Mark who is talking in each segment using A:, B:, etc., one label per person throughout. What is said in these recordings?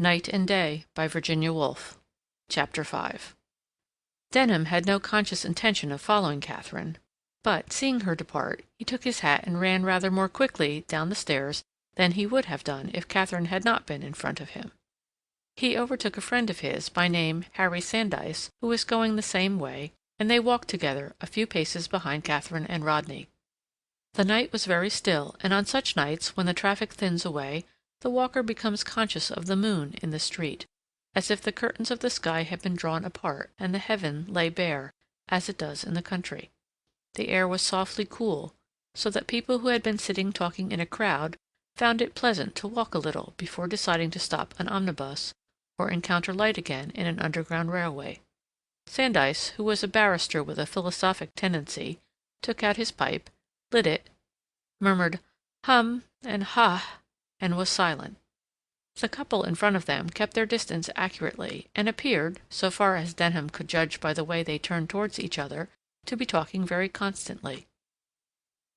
A: Night and Day by Virginia Woolf. Chapter 5. Denham had no conscious intention of following Katharine, but, seeing her depart, he took his hat and ran rather more quickly down the stairs than he would have done if Katharine had not been in front of him. He overtook a friend of his, by name Harry Sandys, who was going the same way, and they walked together a few paces behind Katharine and Rodney. The night was very still, and on such nights, when the traffic thins away, the walker becomes conscious of the moon in the street, as if the curtains of the sky had been drawn apart and the heaven lay bare, as it does in the country. The air was softly cool, so that people who had been sitting talking in a crowd found it pleasant to walk a little before deciding to stop an omnibus, or encounter light again in an underground railway. Sandys, who was a barrister with a philosophic tendency, took out his pipe, lit it, murmured hum and ha, and was silent. The couple in front of them kept their distance accurately, and appeared, so far as Denham could judge by the way they turned towards each other, to be talking very constantly.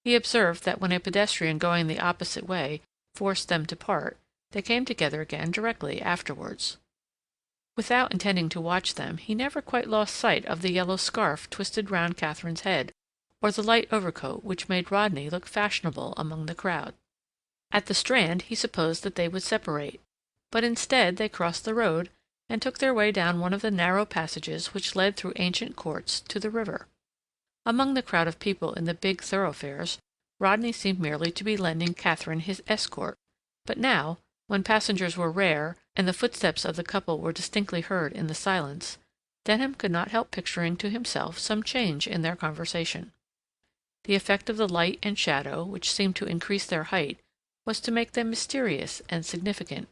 A: He observed that when a pedestrian going the opposite way forced them to part, they came together again directly afterwards. Without intending to watch them, he never quite lost sight of the yellow scarf twisted round Katharine's head, or the light overcoat which made Rodney look fashionable among the crowd. At the Strand he supposed that they would separate, but instead they crossed the road and took their way down one of the narrow passages which led through ancient courts to the river. Among the crowd of people in the big thoroughfares, Rodney seemed merely to be lending Katharine his escort, but now, when passengers were rare and the footsteps of the couple were distinctly heard in the silence, Denham could not help picturing to himself some change in their conversation. The effect of the light and shadow, which seemed to increase their height, was to make them mysterious and significant,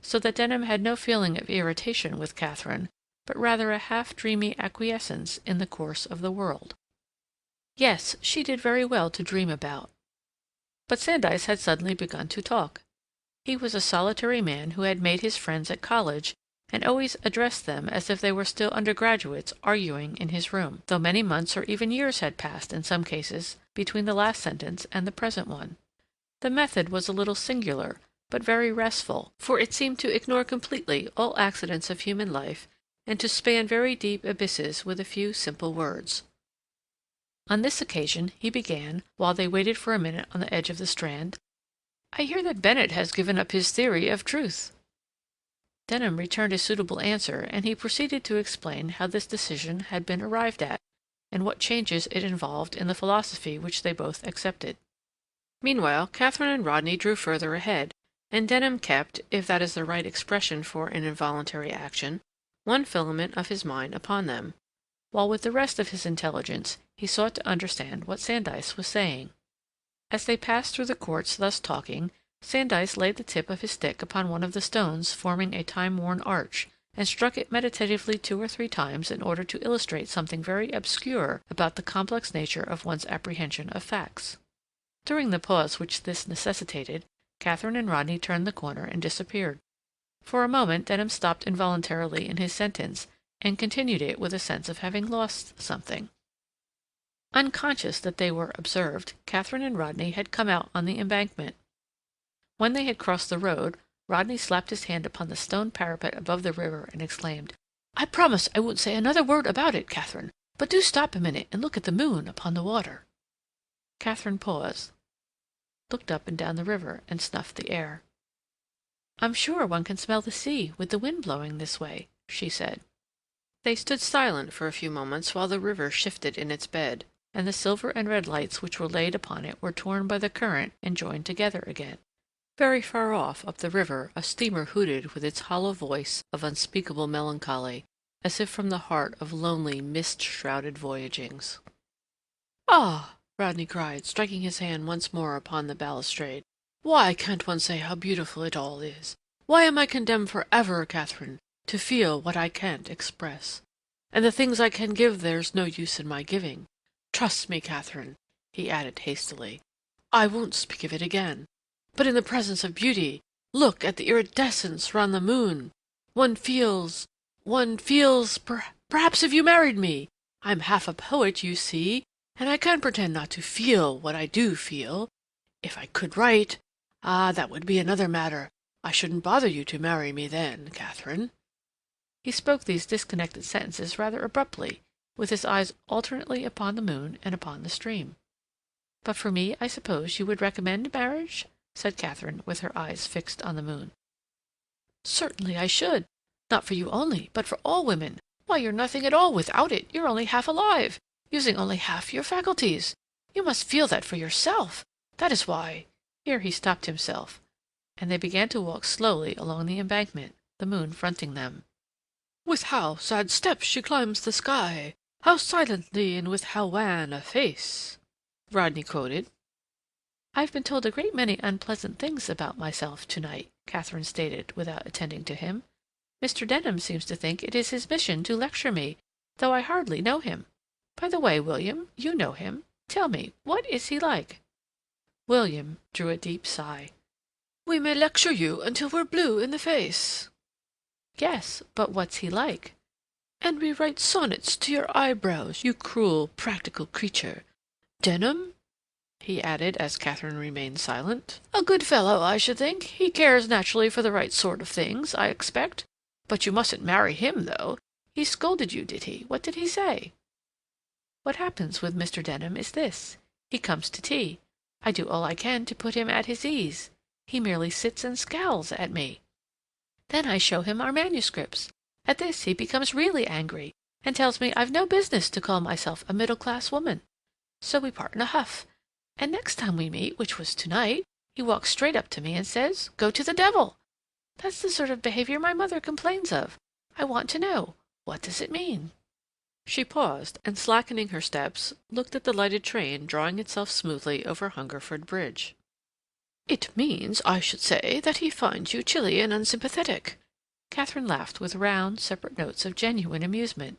A: so that Denham had no feeling of irritation with Katharine, but rather a half-dreamy acquiescence in the course of the world. Yes, she did very well to dream about. But Sandys had suddenly begun to talk. He was a solitary man who had made his friends at college, and always addressed them as if they were still undergraduates arguing in his room, though many months or even years had passed in some cases between the last sentence and the present one. The method was a little singular, but very restful, for it seemed to ignore completely all accidents of human life and to span very deep abysses with a few simple words. On this occasion he began, while they waited for a minute on the edge of the Strand, "I hear that Bennet has given up his theory of truth." Denham returned a suitable answer, and he proceeded to explain how this decision had been arrived at, and what changes it involved in the philosophy which they both accepted. Meanwhile, Katharine and Rodney drew further ahead, and Denham kept, if that is the right expression for an involuntary action, one filament of his mind upon them, while with the rest of his intelligence he sought to understand what Sandys was saying. As they passed through the courts thus talking, Sandys laid the tip of his stick upon one of the stones forming a time-worn arch, and struck it meditatively 2 or 3 times in order to illustrate something very obscure about the complex nature of one's apprehension of facts. During the pause which this necessitated, Katharine and Rodney turned the corner and disappeared. For a moment Denham stopped involuntarily in his sentence, and continued it with a sense of having lost something. Unconscious that they were observed, Katharine and Rodney had come out on the embankment. When they had crossed the road, Rodney slapped his hand upon the stone parapet above the river and exclaimed, "I promise I won't say another word about it, Katharine, but do stop a minute and look at the moon upon the water." Katharine paused, looked up and down the river, and snuffed the air. "I'm sure one can smell the sea with the wind blowing this way," she said. They stood silent for a few moments while the river shifted in its bed, and the silver and red lights which were laid upon it were torn by the current and joined together again. Very far off up the river a steamer hooted with its hollow voice of unspeakable melancholy, as if from the heart of lonely, mist-shrouded voyagings. "Ah!" Rodney cried, striking his hand once more upon the balustrade. "Why can't one say how beautiful it all is? Why am I condemned for ever, Katharine, to feel what I can't express? And the things I can give there's no use in my giving. Trust me, Katharine," he added hastily, "I won't speak of it again. But in the presence of beauty, look at the iridescence round the moon. One feels, perhaps if you married me. I'm half a poet, you see, and I can't pretend not to feel what I do feel. If I could write, that would be another matter.
B: I shouldn't bother you to marry me then, Katharine."
A: He spoke these disconnected sentences rather abruptly, with his eyes alternately upon the moon and upon the stream. "But for me, I suppose you would recommend marriage?" said Katharine, with her eyes fixed on the moon. "Certainly I should. Not for you only, but for all women. Why, you're nothing at all without it. You're only half alive, using only half your faculties. You must feel that for yourself. That is why—" Here he stopped himself, and they began to walk slowly along the embankment, the moon fronting them.
B: "With how sad steps she climbs the sky, how silently and with how wan a face," Rodney quoted.
A: "I've been told a great many unpleasant things about myself to-night," Katharine stated, without attending to him. "Mr. Denham seems to think it is his mission to lecture me, though I hardly know him. By the way, William, you know him. Tell me, what is he like?" William drew a deep sigh.
B: "We may lecture you until we're blue in the face."
A: "Yes, but what's he like?"
B: "And we write sonnets to your eyebrows, you cruel, practical creature. Denham," he added, as Katharine remained silent, "a good fellow, I should think. He cares naturally for the right sort of things, I expect. But you mustn't marry him, though. He scolded you, did he? What did he say?"
A: "What happens with Mr. Denham is this. He comes to tea. I do all I can to put him at his ease. He merely sits and scowls at me. Then I show him our manuscripts. At this he becomes really angry, and tells me I've no business to call myself a middle-class woman. So we part in a huff, and next time we meet, which was to-night, he walks straight up to me and says, 'Go to the devil!' That's the sort of behavior my mother complains of. I want to know, what does it mean?"
B: She paused, and slackening her steps, looked at the lighted train drawing itself smoothly over Hungerford Bridge. "It means, I should say, that he finds you chilly and unsympathetic."
A: Katharine laughed with round, separate notes of genuine amusement.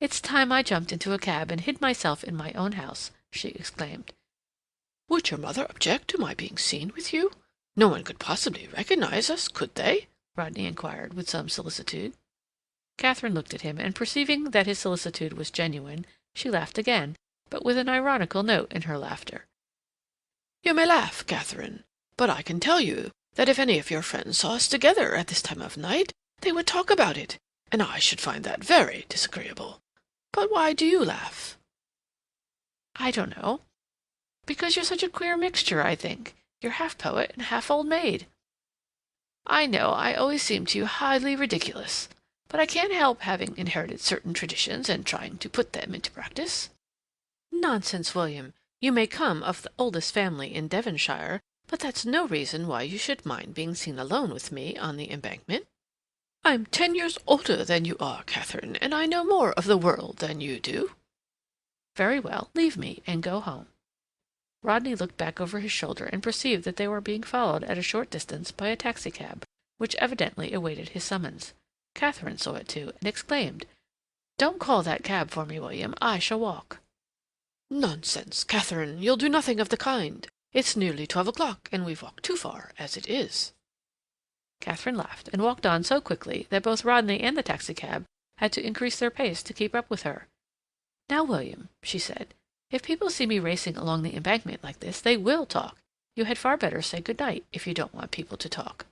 A: "It's time I jumped into a cab and hid myself in my own house," she exclaimed.
B: "Would your mother object to my being seen with you? No one could possibly recognize us, could they?" Rodney inquired with some solicitude.
A: Katharine looked at him, and perceiving that his solicitude was genuine, she laughed again, but with an ironical note in her laughter.
B: "You may laugh, Katharine, but I can tell you that if any of your friends saw us together at this time of night, they would talk about it, and I should find that very disagreeable. But why do you laugh?"
A: "I don't know. Because you're such a queer mixture, I think. You're half poet and half old maid. I know I always seem to you highly ridiculous, but I can't help having inherited certain traditions and trying to put them into practice."
B: "Nonsense, William. You may come of the oldest family in Devonshire, but that's no reason why you should mind being seen alone with me on the embankment. I'm 10 years older than you are, Katharine, and I know more of the world than you do."
A: "Very well, leave me and go home." Rodney looked back over his shoulder and perceived that they were being followed at a short distance by a taxicab, which evidently awaited his summons. Katharine saw it too, and exclaimed, "Don't call that cab for me, William. I shall walk."
B: "Nonsense, Katharine, you'll do nothing of the kind. It's nearly 12 o'clock, and we've walked too far as it is."
A: Katharine laughed and walked on so quickly that both Rodney and the taxicab had to increase their pace to keep up with her. "Now, William," she said, "if people see me racing along the embankment like this, they will talk. You had far better say good night if you don't want people to talk."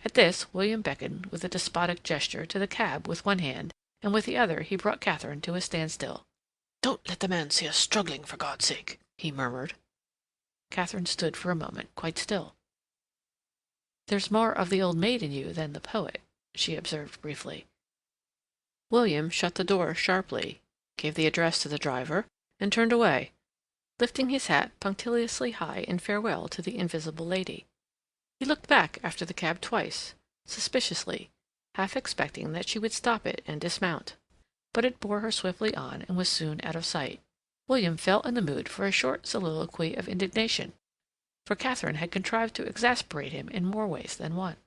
A: At this, William beckoned with a despotic gesture to the cab with one hand, and with the other he brought Katharine to a standstill.
B: "Don't let the man see us struggling, for God's sake," he murmured.
A: Katharine stood for a moment quite still. "There's more of the old maid in you than the poet," she observed briefly.
B: William shut the door sharply, gave the address to the driver, and turned away,
A: lifting his hat punctiliously high in farewell to the invisible lady. He looked back after the cab twice, suspiciously, half expecting that she would stop it and dismount. But it bore her swiftly on and was soon out of sight. William felt in the mood for a short soliloquy of indignation, for Katharine had contrived to exasperate him in more ways than one.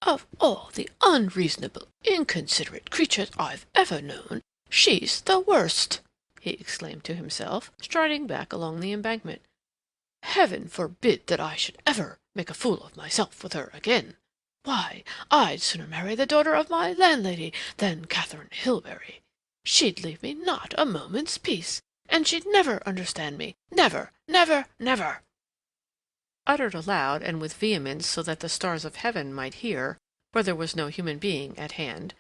B: "Of all the unreasonable, inconsiderate creatures I've ever known, she's the worst," he exclaimed to himself, striding back along the embankment. "Heaven forbid that I should ever make a fool of myself with her again. Why, I'd sooner marry the daughter of my landlady than Katharine Hilbery. She'd leave me not a moment's peace, and she'd never understand me, never, never, never." uttered aloud and with vehemence so that the stars of heaven might hear, for there was no human being at hand,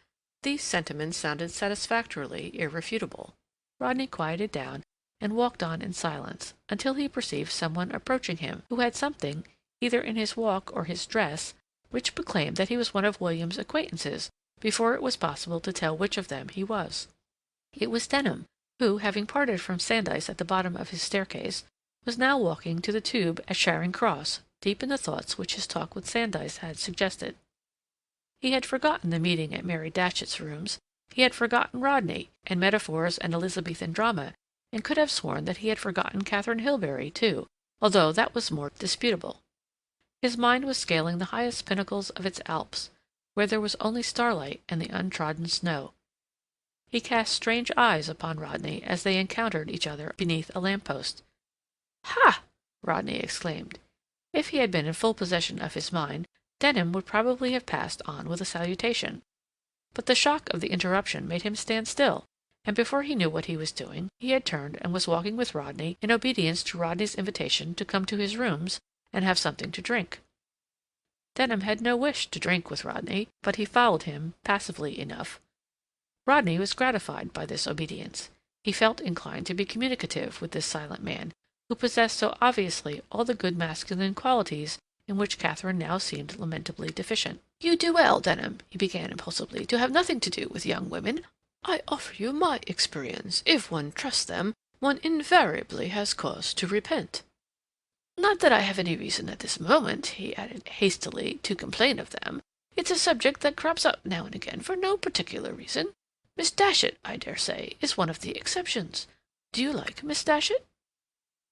B: these sentiments sounded satisfactorily irrefutable. Rodney quieted down and walked on in silence until he perceived someone approaching him who had something, either in his walk or his dress, which proclaimed that he was one of William's acquaintances before it was possible to tell which of them he was. It was Denham, who, having parted from Sandys at the bottom of his staircase, was now walking to the tube at Charing Cross, deep in the thoughts which his talk with Sandys had suggested. He had forgotten the meeting at Mary Datchet's rooms, he had forgotten Rodney, and metaphors and Elizabethan drama, and could have sworn that he had forgotten Katharine Hilbery, too, although that was more disputable. His mind was scaling the highest pinnacles of its Alps, where there was only starlight and the untrodden snow. He cast strange eyes upon Rodney as they encountered each other beneath a lamp-post. "Ha!" Rodney exclaimed. If he had been in full possession of his mind, Denham would probably have passed on with a salutation. But the shock of the interruption made him stand still, and before he knew what he was doing, he had turned and was walking with Rodney in obedience to Rodney's invitation to come to his rooms and have something to drink. Denham had no wish to drink with Rodney, but he followed him passively enough. Rodney was gratified by this obedience. He felt inclined to be communicative with this silent man, who possessed so obviously all the good masculine qualities in which Katharine now seemed lamentably deficient. "You do well, Denham," he began impulsively, "to have nothing to do with young women. I offer you my experience. If one trusts them, one invariably has cause to repent. Not that I have any reason at this moment," he added hastily, "to complain of them. It's a subject that crops up now and again for no particular reason. Miss Datchet, I dare say, is one of the exceptions. Do you like Miss Datchet?"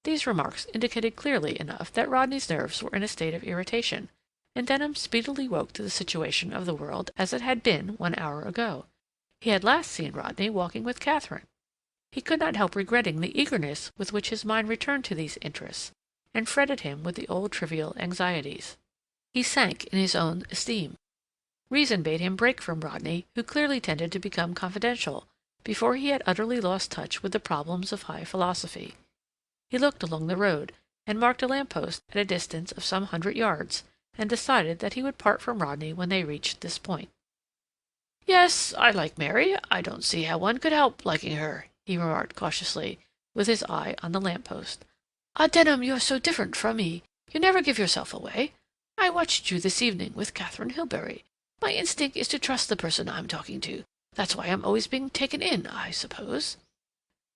B: These remarks indicated clearly enough that Rodney's nerves were in a state of irritation, and Denham speedily woke to the situation of the world as it had been 1 hour ago. He had last seen Rodney walking with Katharine. He could not help regretting the eagerness with which his mind returned to these interests, and fretted him with the old trivial anxieties. He sank in his own esteem. Reason bade him break from Rodney, who clearly tended to become confidential, before he had utterly lost touch with the problems of high philosophy. He looked along the road, and marked a lamp-post at a distance of some 100 yards, and decided that he would part from Rodney when they reached this point. "Yes, I like Mary. I don't see how one could help liking her," he remarked cautiously, with his eye on the lamp-post. "Ah, Denham, you're so different from me. You never give yourself away. I watched you this evening with Katharine Hilbery. My instinct is to trust the person I'm talking to. That's why I'm always being taken in, I suppose."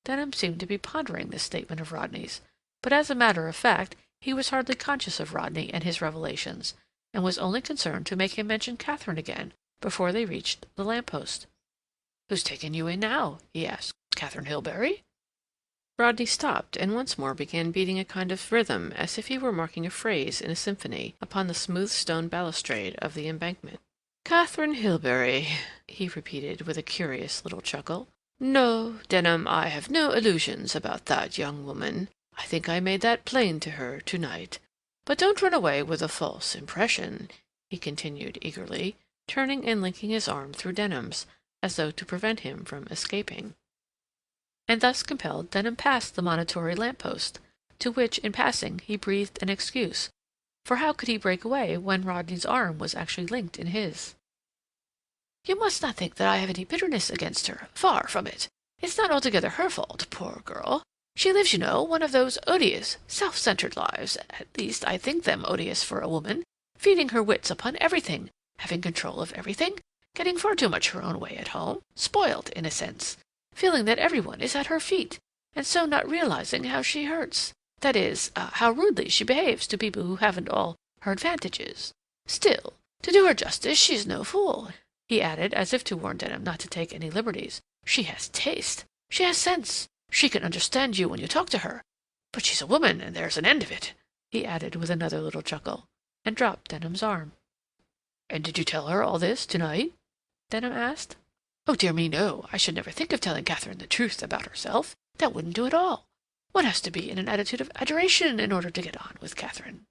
B: Denham seemed to be pondering this statement of Rodney's, but as a matter of fact he was hardly conscious of Rodney and his revelations, and was only concerned to make him mention Katharine again before they reached the lamp-post. "Who's taken you in now?" he asked. "Katharine Hilbery?" Rodney stopped and once more began beating a kind of rhythm, as if he were marking a phrase in a symphony, upon the smooth stone balustrade of the embankment. "Katharine Hilbery," he repeated with a curious little chuckle. "No, Denham, I have no illusions about that young woman. I think I made that plain to her to-night. But don't run away with a false impression," he continued eagerly, turning and linking his arm through Denham's, as though to prevent him from escaping. And thus compelled, Denham passed the monitory lamp-post, to which, in passing, he breathed an excuse, for how could he break away when Rodney's arm was actually linked in his? "You must not think that I have any bitterness against her. Far from it. It's not altogether her fault, poor girl. She lives, you know, one of those odious, self-centered lives, at least I think them odious for a woman, feeding her wits upon everything, having control of everything, getting far too much her own way at home, spoiled, in a sense, feeling that every one is at her feet, and so not realizing how she hurts. That is, how rudely she behaves to people who haven't all her advantages. Still, to do her justice, she's no fool," he added, as if to warn Denham not to take any liberties. "She has taste. She has sense. She can understand you when you talk to her. But she's a woman, and there's an end of it," he added with another little chuckle, and dropped Denham's arm. "And did you tell her all this to-night?" Denham asked. "Oh, dear me, no. I should never think of telling Katharine the truth about herself. That wouldn't do at all. One has to be in an attitude of adoration in order to get on with Katharine.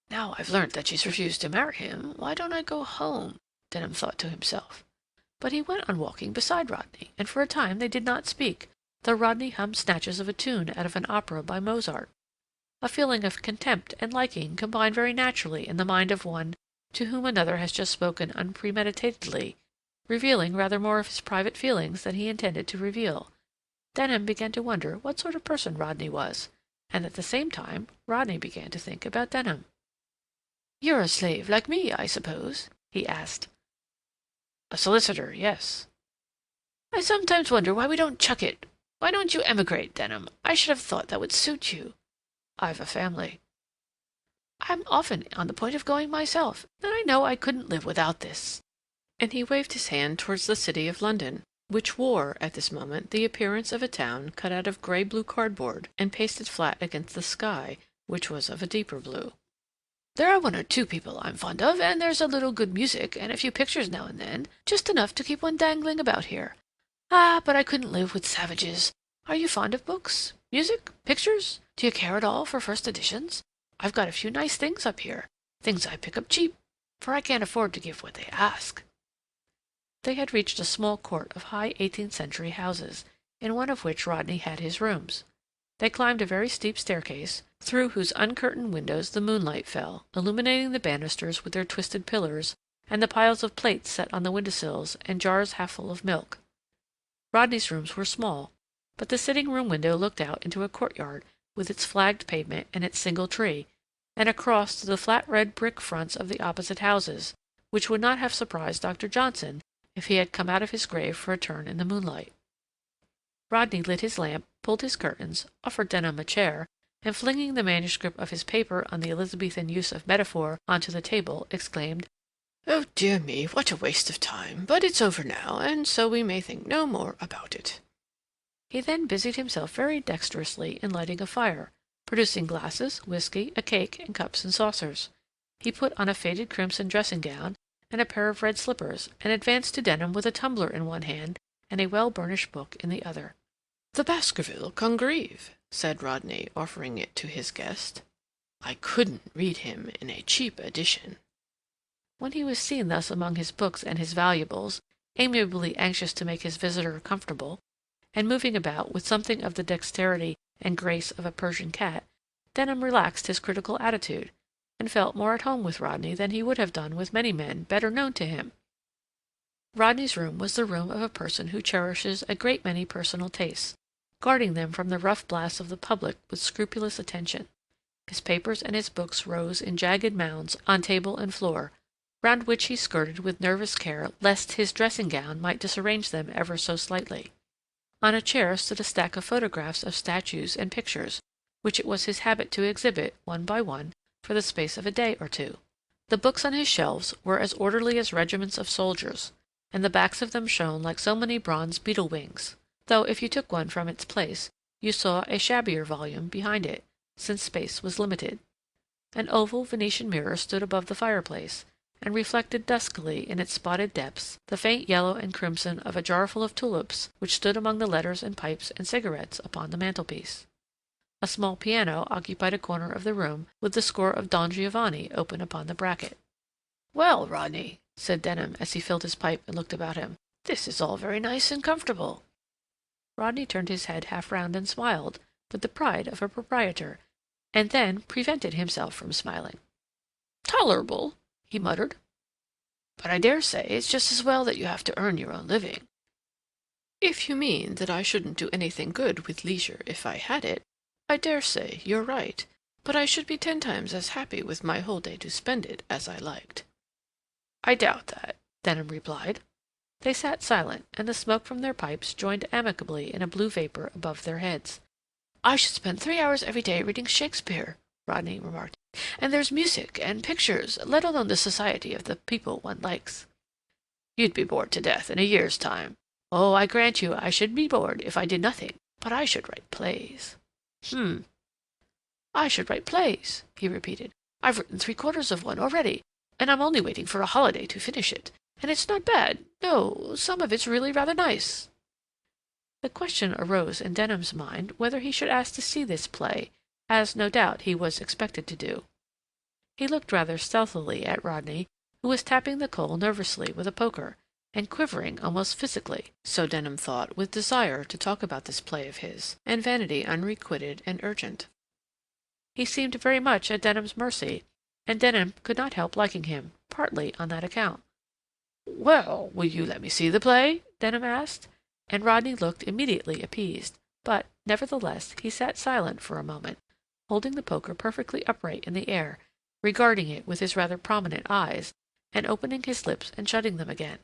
B: Now I've learnt that she's refused to marry him, why don't I go home?" Denham thought to himself. But he went on walking beside Rodney, and for a time they did not speak, though Rodney hummed snatches of a tune out of an opera by Mozart.
A: A feeling of contempt and liking combine very naturally in the mind of one to whom another has just spoken unpremeditatedly, revealing rather more of his private feelings than he intended to reveal. Denham began to wonder what sort of person Rodney was, and at the same time Rodney began to think about Denham. "You're a slave like me, I suppose?" he asked. "A solicitor, yes." "I sometimes wonder why we don't chuck it. Why don't you emigrate, Denham? I should have thought that would suit you." "I've a family."
B: "I'm often on the point of going myself, and I know I couldn't live without this."
A: And he waved his hand towards the city of London, which wore, at this moment, the appearance of a town cut out of grey-blue cardboard and pasted flat against the sky, which was of a deeper blue.
B: "There are one or two people I'm fond of, and there's a little good music and a few pictures now and then, just enough to keep one dangling about here. Ah, but I couldn't live with savages. Are you fond of books? Music? Pictures? Do you care at all for first editions? I've got a few nice things up here, things I pick up cheap, for I can't afford to give what they ask."
A: They had reached a small court of high 18th-century houses, in one of which Rodney had his rooms. They climbed a very steep staircase, through whose uncurtained windows the moonlight fell, illuminating the banisters with their twisted pillars, and the piles of plates set on the window-sills, and jars half full of milk. Rodney's rooms were small, but the sitting-room window looked out into a courtyard with its flagged pavement and its single tree, and across to the flat red brick fronts of the opposite houses, which would not have surprised Dr. Johnson if he had come out of his grave for a turn in the moonlight. Rodney lit his lamp, pulled his curtains, offered Denham a chair, and flinging the manuscript of his paper on the Elizabethan use of metaphor onto the table, exclaimed,
B: "Oh, dear me, what a waste of time! But it's over now, and so we may think no more about it."
A: He then busied himself very dexterously in lighting a fire, producing glasses, whiskey, a cake, and cups and saucers. He put on a faded crimson dressing-gown and a pair of red slippers, and advanced to Denham with a tumbler in one hand and a well-burnished book in the other.
B: "The Baskerville Congreve," said Rodney, offering it to his guest. "I couldn't read him in a cheap edition."
A: When he was seen thus among his books and his valuables, amiably anxious to make his visitor comfortable, and moving about with something of the dexterity and grace of a Persian cat, Denham relaxed his critical attitude, and felt more at home with Rodney than he would have done with many men better known to him. Rodney's room was the room of a person who cherishes a great many personal tastes, guarding them from the rough blasts of the public with scrupulous attention. His papers and his books rose in jagged mounds on table and floor, round which he skirted with nervous care lest his dressing-gown might disarrange them ever so slightly. On a chair stood a stack of photographs of statues and pictures, which it was his habit to exhibit, one by one, for the space of a day or two. The books on his shelves were as orderly as regiments of soldiers, and the backs of them shone like so many bronze beetle wings, though if you took one from its place, you saw a shabbier volume behind it, since space was limited. An oval Venetian mirror stood above the fireplace, and reflected duskily in its spotted depths the faint yellow and crimson of a jarful of tulips which stood among the letters and pipes and cigarettes upon the mantelpiece. A small piano occupied a corner of the room, with the score of Don Giovanni open upon the bracket.
B: "Well, Rodney," said Denham, as he filled his pipe and looked about him, "this is all very nice and comfortable."
A: Rodney turned his head half round and smiled, with the pride of a proprietor, and then prevented himself from smiling.
B: "Tolerable," he muttered. "But I dare say it's just as well that you have to earn your own living." "If you mean that I shouldn't do anything good with leisure if I had it, I dare say you're right, but I should be 10 times as happy with my whole day to spend it as I liked."
A: "I doubt that," Denham replied. They sat silent, and the smoke from their pipes joined amicably in a blue vapor above their heads.
B: "I should spend 3 hours every day reading Shakespeare," Rodney remarked, "and there's music and pictures, let alone the society of the people one likes." "You'd be bored to death in a year's time." "Oh, I grant you I should be bored if I did nothing, but I should write plays." "I should write plays," he repeated. "I've written 3/4 of one already, and I'm only waiting for a holiday to finish it. And it's not bad. No, some of it's really rather nice."
A: The question arose in Denham's mind whether he should ask to see this play, as no doubt he was expected to do. He looked rather stealthily at Rodney, who was tapping the coal nervously with a poker, and quivering almost physically, so Denham thought, with desire to talk about this play of his, and vanity unrequited and urgent. He seemed very much at Denham's mercy, and Denham could not help liking him, partly on that account. "Well, will you let me see the play?" Denham asked, and Rodney looked immediately appeased, but, nevertheless, he sat silent for a moment, holding the poker perfectly upright in the air, regarding it with his rather prominent eyes, and opening his lips and shutting them again.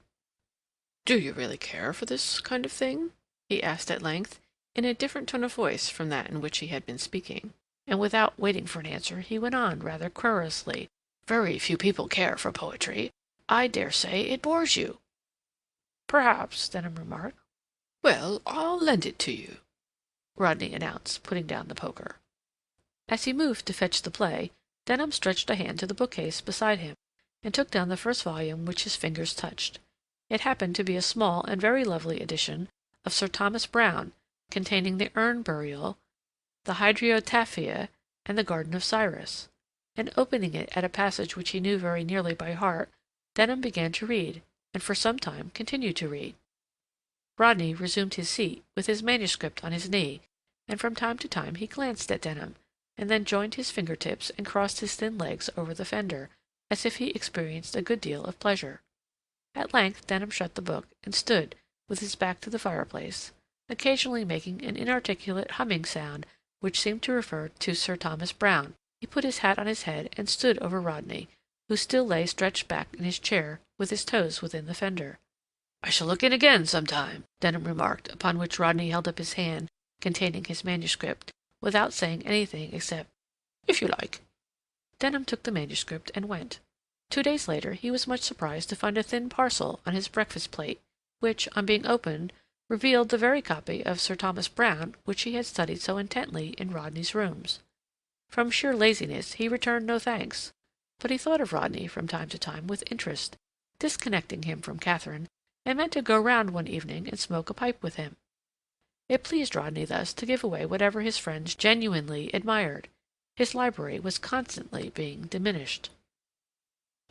A: "Do you really care for this kind of thing?" he asked at length, in a different tone of voice from that in which he had been speaking. And without waiting for an answer, he went on, rather querulously. "Very few people care for poetry. I dare say it bores you." "Perhaps," Denham remarked. "Well, I'll lend it to you," Rodney announced, putting down the poker. As he moved to fetch the play, Denham stretched a hand to the bookcase beside him, and took down the first volume which his fingers touched. It happened to be a small and very lovely edition of Sir Thomas Browne, containing the Urn Burial, the Hydriotaphia, and the Garden of Cyrus, and opening it at a passage which he knew very nearly by heart, Denham began to read, and for some time continued to read. Rodney resumed his seat, with his manuscript on his knee, and from time to time he glanced at Denham, and then joined his fingertips and crossed his thin legs over the fender, as if he experienced a good deal of pleasure. At length Denham shut the book, and stood, with his back to the fireplace, occasionally making an inarticulate humming sound which seemed to refer to Sir Thomas Browne. He put his hat on his head and stood over Rodney, who still lay stretched back in his chair, with his toes within the fender. "I shall look in again some time," Denham remarked, upon which Rodney held up his hand containing his manuscript, without saying anything except, "If you like." Denham took the manuscript and went. 2 days later he was much surprised to find a thin parcel on his breakfast plate, which, on being opened, revealed the very copy of Sir Thomas Browne which he had studied so intently in Rodney's rooms. From sheer laziness he returned no thanks, but he thought of Rodney from time to time with interest, disconnecting him from Katharine, and meant to go round one evening and smoke a pipe with him. It pleased Rodney thus to give away whatever his friends genuinely admired. His library was constantly being diminished.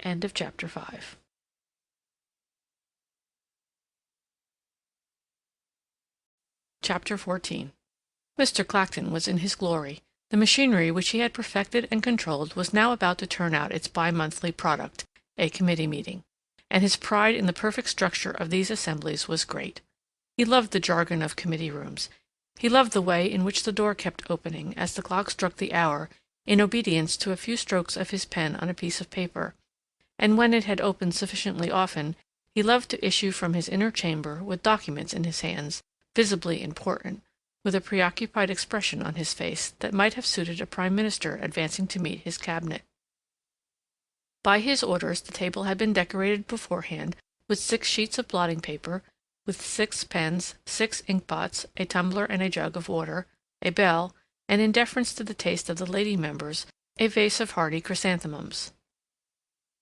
A: End of Chapter 5. Chapter 14. Mr. Clacton was in his glory. The machinery which he had perfected and controlled was now about to turn out its bi-monthly product, a committee meeting, and his pride in the perfect structure of these assemblies was great. He loved the jargon of committee rooms. He loved the way in which the door kept opening as the clock struck the hour, in obedience to a few strokes of his pen on a piece of paper, and when it had opened sufficiently often, he loved to issue from his inner chamber with documents in his hands, visibly important, with a preoccupied expression on his face that might have suited a prime minister advancing to meet his cabinet. By his orders the table had been decorated beforehand with 6 sheets of blotting paper, with 6 pens, 6 inkpots, a tumbler and a jug of water, a bell, and, in deference to the taste of the lady members, a vase of hardy chrysanthemums.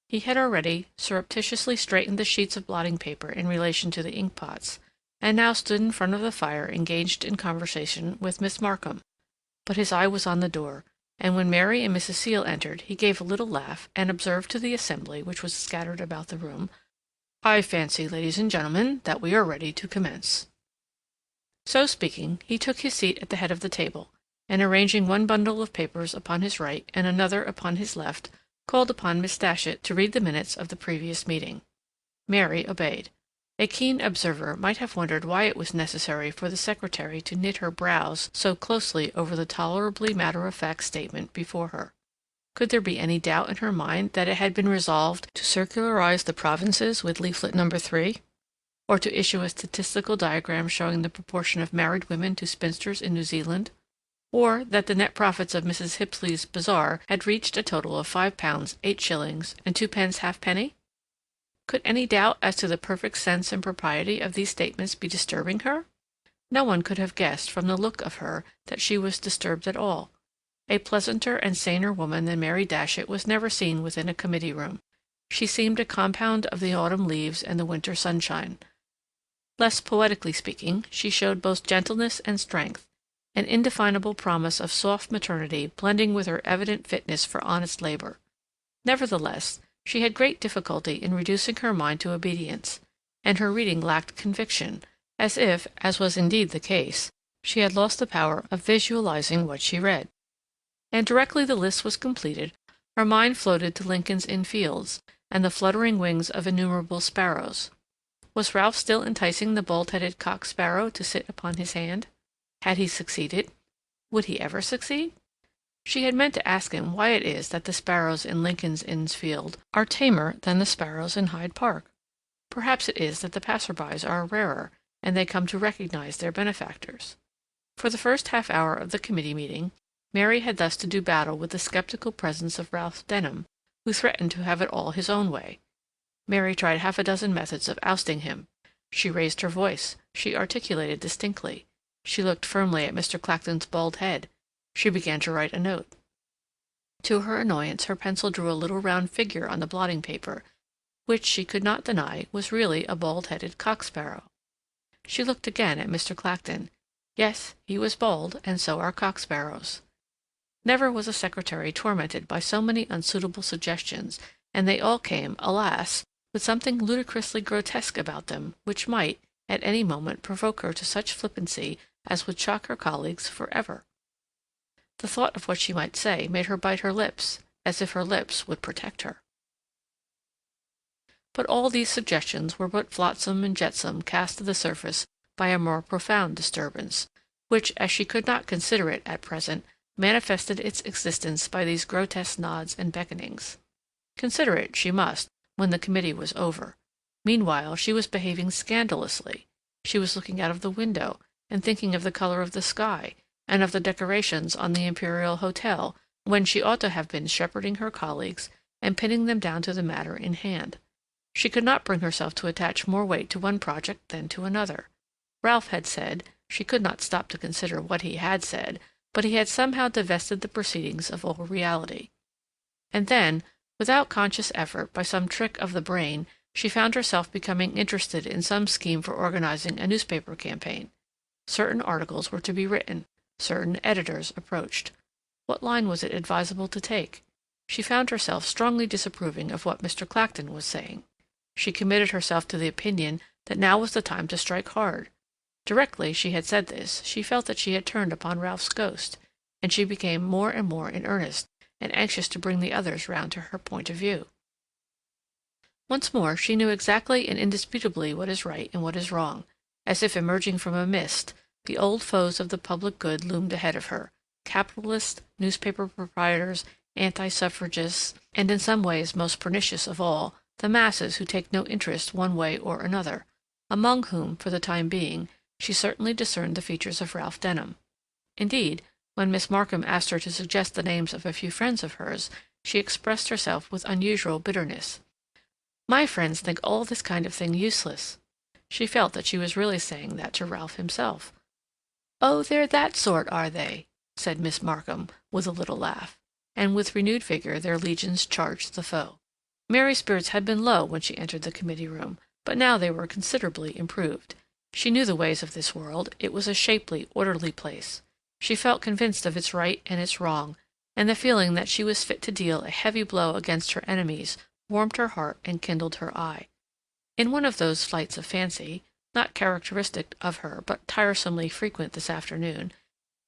A: He had already surreptitiously straightened the sheets of blotting paper in relation to the inkpots, and now stood in front of the fire engaged in conversation with Miss Markham, but his eye was on the door, and when Mary and Mrs. Seal entered he gave a little laugh and observed to the assembly which was scattered about the room, "I fancy, ladies and gentlemen, that we are ready to commence." So speaking, he took his seat at the head of the table, and arranging one bundle of papers upon his right and another upon his left, called upon Miss Datchet to read the minutes of the previous meeting. Mary obeyed. A keen observer might have wondered why it was necessary for the secretary to knit her brows so closely over the tolerably matter-of-fact statement before her. Could there be any doubt in her mind that it had been resolved to circularize the provinces with leaflet No. 3, or to issue a statistical diagram showing the proportion of married women to spinsters in New Zealand, or that the net profits of Mrs. Hipsley's bazaar had reached a total of £5, 8 shillings, and 2 pence halfpenny? Could any doubt as to the perfect sense and propriety of these statements be disturbing her? No one could have guessed from the look of her that she was disturbed at all. A pleasanter and saner woman than Mary Datchet was never seen within a committee room. She seemed a compound of the autumn leaves and the winter sunshine. Less poetically speaking, she showed both gentleness and strength, an indefinable promise of soft maternity blending with her evident fitness for honest labor. Nevertheless, she had great difficulty in reducing her mind to obedience, and her reading lacked conviction, as if, as was indeed the case, she had lost the power of visualizing what she read. and directly the list was completed, her mind floated to Lincoln's Inn Fields, and the fluttering wings of innumerable sparrows. Was Ralph still enticing the bald-headed cock sparrow to sit upon his hand? Had he succeeded? Would he ever succeed? She had meant to ask him why it is that the sparrows in Lincoln's Inn Fields are tamer than the sparrows in Hyde Park. Perhaps it is that the passer-bys are rarer, and they come to recognize their benefactors. For the first half-hour of the committee meeting, Mary had thus to do battle with the skeptical presence of Ralph Denham, who threatened to have it all his own way. Mary tried half a dozen methods of ousting him. She raised her voice. She articulated distinctly. She looked firmly at Mr. Clacton's bald head. She began to write a note. To her annoyance, her pencil drew a little round figure on the blotting paper, which she could not deny was really a bald-headed cock-sparrow. She looked again at Mr. Clacton. Yes, he was bald, and so are cock-sparrows. Never was a secretary tormented by so many unsuitable suggestions, and they all came, alas, with something ludicrously grotesque about them, which might, at any moment, provoke her to such flippancy as would shock her colleagues forever. The thought of what she might say made her bite her lips, as if her lips would protect her. But all these suggestions were but flotsam and jetsam cast to the surface by a more profound disturbance, which, as she could not consider it at present, manifested its existence by these grotesque nods and beckonings. Consider it she must, when the committee was over. Meanwhile, she was behaving scandalously. She was looking out of the window, and thinking of the color of the sky, and of the decorations on the Imperial Hotel, when she ought to have been shepherding her colleagues and pinning them down to the matter in hand. She could not bring herself to attach more weight to one project than to another. Ralph had said, she could not stop to consider what he had said, but he had somehow divested the proceedings of all reality. And then, without conscious effort, by some trick of the brain, she found herself becoming interested in some scheme for organizing a newspaper campaign. Certain articles were to be written. Certain editors approached. What line was it advisable to take? She found herself strongly disapproving of what Mr. Clacton was saying. She committed herself to the opinion that now was the time to strike hard. Directly she had said this, she felt that she had turned upon Ralph's ghost, and she became more and more in earnest, and anxious to bring the others round to her point of view. Once more she knew exactly and indisputably what is right and what is wrong. As if emerging from a mist, the old foes of the public good loomed ahead of her, capitalists, newspaper proprietors, anti-suffragists, and in some ways most pernicious of all, the masses who take no interest one way or another, among whom, for the time being, she certainly discerned the features of Ralph Denham. Indeed, when Miss Markham asked her to suggest the names of a few friends of hers, she expressed herself with unusual bitterness. "My friends think all this kind of thing useless." She felt that she was really saying that to Ralph himself. "Oh, they're that sort, are they?" said Miss Markham, with a little laugh, and with renewed vigor their legions charged the foe. Mary's spirits had been low when she entered the committee room, but now they were considerably improved. She knew the ways of this world. It was a shapely, orderly place. She felt convinced of its right and its wrong, and the feeling that she was fit to deal a heavy blow against her enemies warmed her heart and kindled her eye. In one of those flights of fancy, not characteristic of her but tiresomely frequent this afternoon,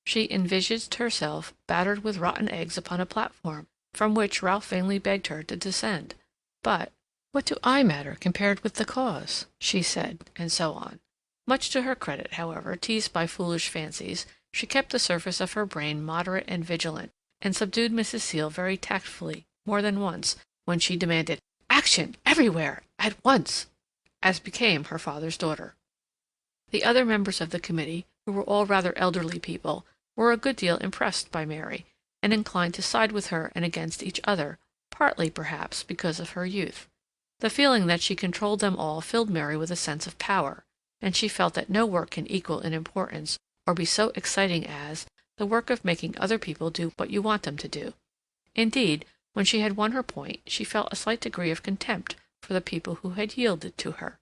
A: she envisaged herself battered with rotten eggs upon a platform, from which Ralph vainly begged her to descend. But "What do I matter compared with the cause?" she said, and so on. Much to her credit, however, teased by foolish fancies, she kept the surface of her brain moderate and vigilant, and subdued Mrs. Seal very tactfully, more than once, when she demanded "action, everywhere, at once," as became her father's daughter. The other members of the committee, who were all rather elderly people, were a good deal impressed by Mary, and inclined to side with her and against each other, partly, perhaps, because of her youth. The feeling that she controlled them all filled Mary with a sense of power, and she felt that no work can equal in importance or be so exciting as the work of making other people do what you want them to do. Indeed, when she had won her point, she felt a slight degree of contempt for the people who had yielded to her.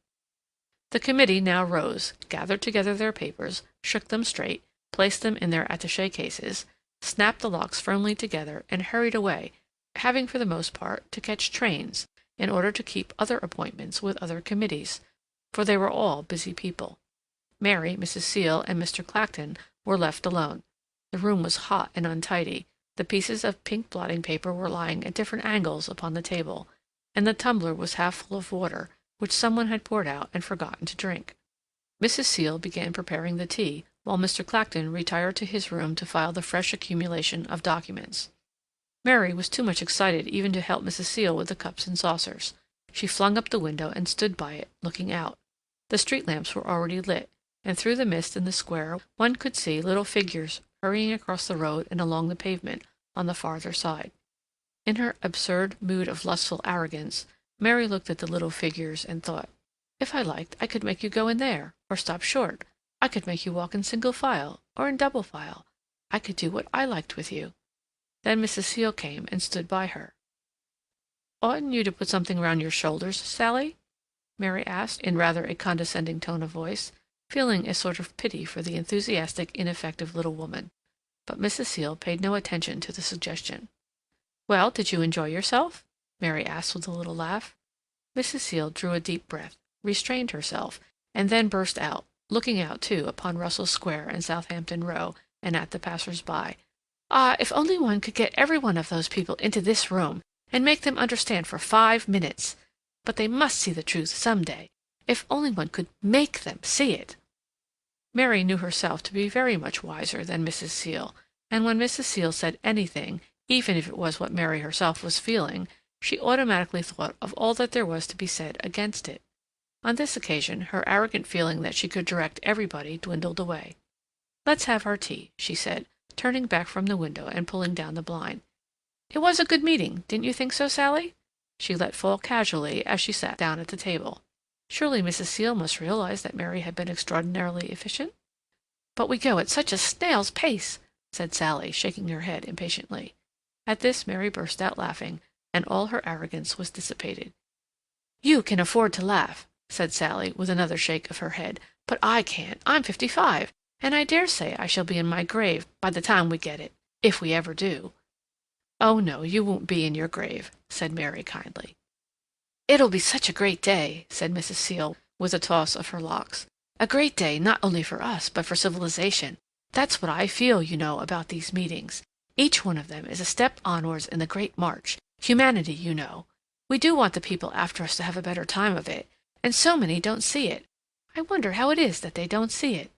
A: The committee now rose, gathered together their papers, shook them straight, placed them in their attaché cases, snapped the locks firmly together, and hurried away, having for the most part to catch trains, in order to keep other appointments with other committees, for they were all busy people. Mary, Mrs. Seal, and Mr. Clacton were left alone. The room was hot and untidy. The pieces of pink blotting paper were lying at different angles upon the table, and the tumbler was half full of water, which someone had poured out and forgotten to drink. Mrs. Seal began preparing the tea, while Mr. Clacton retired to his room to file the fresh accumulation of documents. Mary was too much excited even to help Mrs. Seal with the cups and saucers. She flung up the window and stood by it, looking out. The street lamps were already lit, and through the mist in the square one could see little figures hurrying across the road and along the pavement on the farther side. In her absurd mood of lustful arrogance, Mary looked at the little figures and thought, if I liked, I could make you go in there, or stop short. I could make you walk in single file, or in double file. I could do what I liked with you. Then Mrs. Seal came and stood by her. Oughtn't you to put something round your shoulders, Sally? Mary asked, in rather a condescending tone of voice, feeling a sort of pity for the enthusiastic, ineffective little woman. But Mrs. Seal paid no attention to the suggestion. Well, did you enjoy yourself? Mary asked with a little laugh. Mrs. Seal drew a deep breath, restrained herself, and then burst out, looking out, too, upon Russell Square and Southampton Row, and at the passers-by. Ah, if only one could get every one of those people into this room, and make them understand for 5 minutes. But they must see the truth some day. If only one could make them see it. Mary knew herself to be very much wiser than Mrs. Seal, and when Mrs. Seal said anything, even if it was what Mary herself was feeling, she automatically thought of all that there was to be said against it. On this occasion, her arrogant feeling that she could direct everybody dwindled away. Let's have our tea, she said, turning back from the window and pulling down the blind. It was a good meeting, didn't you think so, Sally? She let fall casually as she sat down at the table. Surely Mrs. Seal must realize that Mary had been extraordinarily efficient. But we go at such a snail's pace, said Sally, shaking her head impatiently. At this Mary burst out laughing, and all her arrogance was dissipated. You can afford to laugh, said Sally, with another shake of her head, but I can't. I'm 55, and I dare say I shall be in my grave by the time we get it, if we ever do. Oh, no, you won't be in your grave, said Mary kindly. It'll be such a great day, said Mrs. Seal, with a toss of her locks. A great day not only for us, but for civilization. That's what I feel, you know, about these meetings. Each one of them is a step onwards in the great march. Humanity, you know. We do want the people after us to have a better time of it, and so many don't see it. I wonder how it is that they don't see it.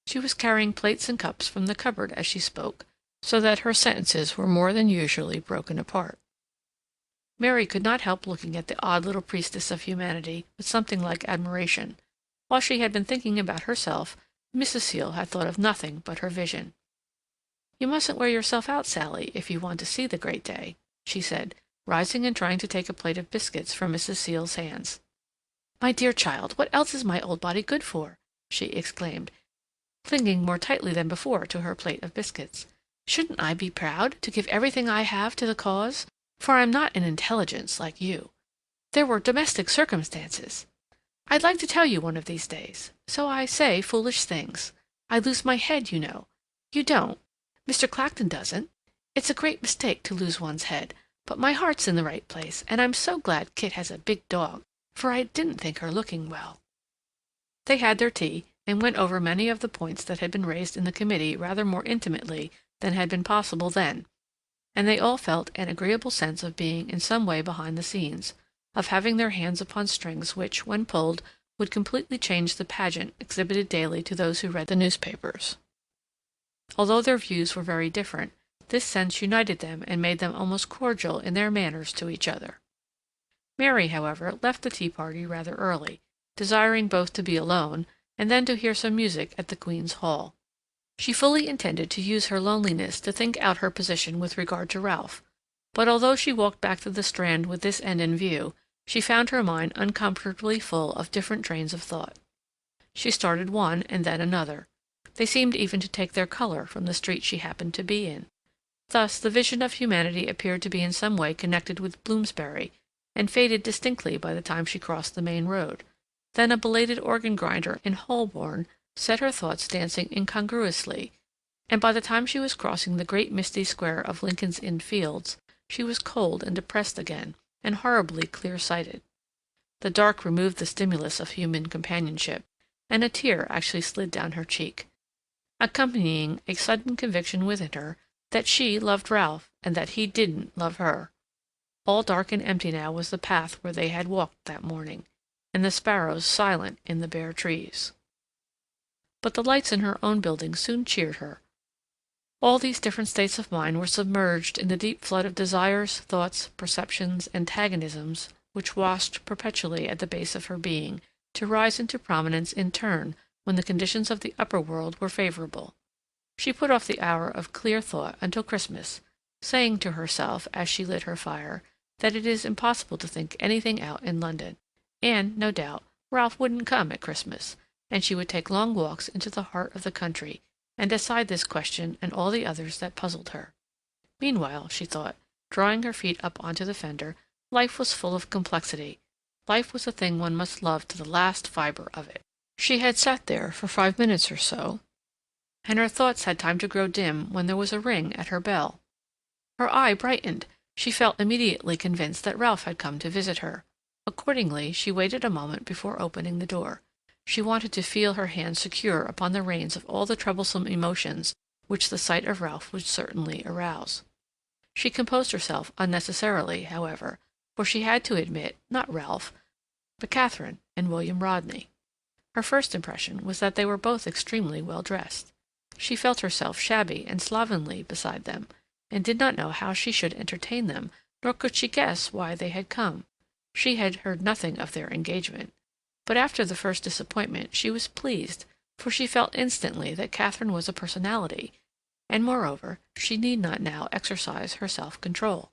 A: She was carrying plates and cups from the cupboard as she spoke, so that her sentences were more than usually broken apart. Mary could not help looking at the odd little priestess of humanity with something like admiration. While she had been thinking about herself, Mrs. Seal had thought of nothing but her vision. You mustn't wear yourself out, Sally, if you want to see the great day, she said, rising and trying to take a plate of biscuits from Mrs. Seal's hands. My dear child, what else is my old body good for? She exclaimed, clinging more tightly than before to her plate of biscuits. Shouldn't I be proud to give everything I have to the cause? For I'm not an intelligence like you. There were domestic circumstances. I'd like to tell you one of these days. So I say foolish things. I lose my head, you know. You don't. Mr. Clacton doesn't. It's a great mistake to lose one's head, but my heart's in the right place, and I'm so glad Kit has a big dog, for I didn't think her looking well. They had their tea, and went over many of the points that had been raised in the committee rather more intimately than had been possible then, and they all felt an agreeable sense of being in some way behind the scenes, of having their hands upon strings which, when pulled, would completely change the pageant exhibited daily to those who read the newspapers. Although their views were very different, this sense united them and made them almost cordial in their manners to each other. Mary, however, left the tea-party rather early, desiring both to be alone and then to hear some music at the Queen's Hall. She fully intended to use her loneliness to think out her position with regard to Ralph, but although she walked back to the Strand with this end in view, she found her mind uncomfortably full of different trains of thought. She started one and then another. They seemed even to take their color from the street she happened to be in. Thus the vision of humanity appeared to be in some way connected with Bloomsbury, and faded distinctly by the time she crossed the main road. Then a belated organ-grinder in Holborn set her thoughts dancing incongruously, and by the time she was crossing the great misty square of Lincoln's Inn Fields, she was cold and depressed again, and horribly clear-sighted. The dark removed the stimulus of human companionship, and a tear actually slid down her cheek. Accompanying a sudden conviction within her that she loved Ralph, and that he didn't love her. All dark and empty now was the path where they had walked that morning, and the sparrows silent in the bare trees. But the lights in her own building soon cheered her. All these different states of mind were submerged in the deep flood of desires, thoughts, perceptions, antagonisms which washed perpetually at the base of her being, to rise into prominence in turn when the conditions of the upper world were favorable. She put off the hour of clear thought until Christmas, saying to herself as she lit her fire that it is impossible to think anything out in London, and, no doubt, Ralph wouldn't come at Christmas, and she would take long walks into the heart of the country, and decide this question and all the others that puzzled her. Meanwhile, she thought, drawing her feet up onto the fender, life was full of complexity. Life was a thing one must love to the last fibre of it. She had sat there for 5 minutes or so, and her thoughts had time to grow dim when there was a ring at her bell. Her eye brightened. She felt immediately convinced that Ralph had come to visit her. Accordingly, she waited a moment before opening the door. She wanted to feel her hand secure upon the reins of all the troublesome emotions which the sight of Ralph would certainly arouse. She composed herself unnecessarily, however, for she had to admit, not Ralph, but Katharine and William Rodney. Her first impression was that they were both extremely well dressed. She felt herself shabby and slovenly beside them, and did not know how she should entertain them, nor could she guess why they had come. She had heard nothing of their engagement. But after the first disappointment she was pleased, for she felt instantly that Katharine was a personality, and moreover she need not now exercise her self-control.